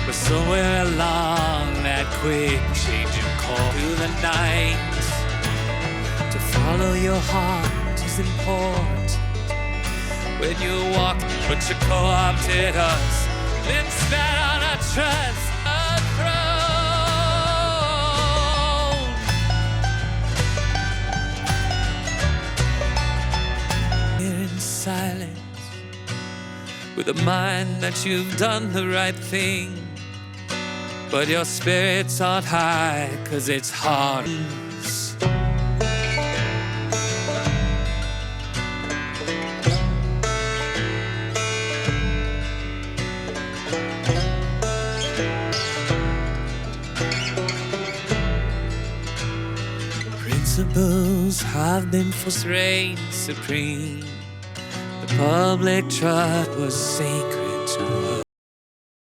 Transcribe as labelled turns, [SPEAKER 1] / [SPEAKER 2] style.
[SPEAKER 1] But somewhere along that quick changing call to the night, to follow your heart is important. When you walk, but you co-opted us, then spat on our trust, a throne. Here in silence, with a mind that you've done the right thing, but your spirits aren't high, 'cause it's hard. Principles have been forced reign supreme. The public trust was sacred to